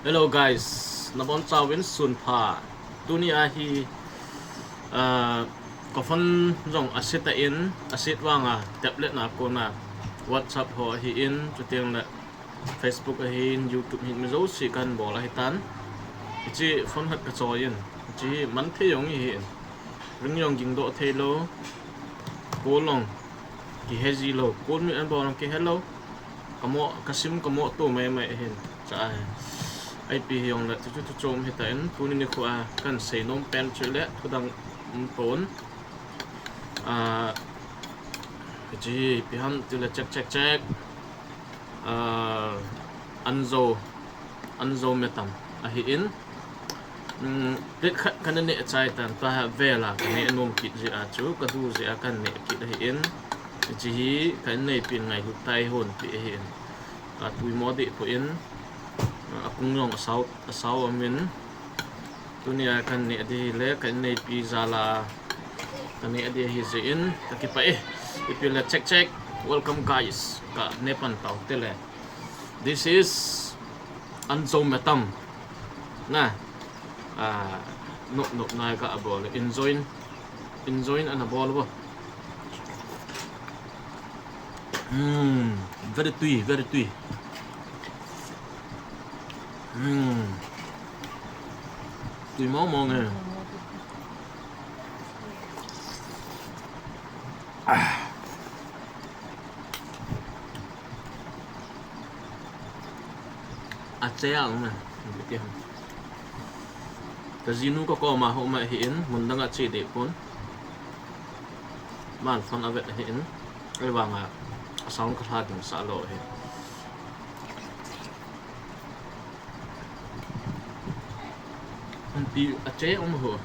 Hello guys, nabon chawin sun pha dunia hi ko fan jong asita in asit wanga tablet na ko na WhatsApp ho hi in chutiang la Facebook hi in YouTube hi mi zo si kan bola hi tan chi phone hat ka choyin chi man the yong hi ring yong jing do thelo ko long ki hezi lo ko mi an bo ki hello kamo kasim kamo to mai mai hin cha ai pi hiong la chu chu chom hi tan puni ni khwa kan sei nom pen chule thudang pon ji pi han tu la check anzo metam a hi in pet khat kan ne chai tan ta vela kan ne nom kit ji a chu ka du ji a kan ne kit hi in ji hi kan nei pin ngai hu tai hon pi hi in a tui mo de po in akung long asau amin tunia kan ne di le kan ne pi zala kan ne di hi in takipa if you let check welcome guys ka nepan tau tele this is anzo metam na no na ka abol enjoy an abol bo very tui tùy máu mòn nè chế ang nè cái gì nu có mà hôm nay hiện mình đang chỉ để phun man phun ở vậy hiện cái vàng sáu cái hạt cũng xả lộ hết đi chế ông mà hổ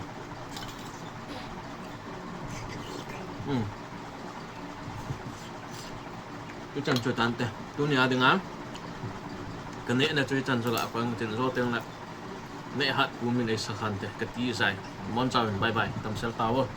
cái chân chơi tante tôi nhớ dengan cái nệ là chơi chân cho gã quăng tiền rồi tiền là nệ hạt của mình ấy sẵn thế cái tí dài món chào bye bye tầm sẽ tao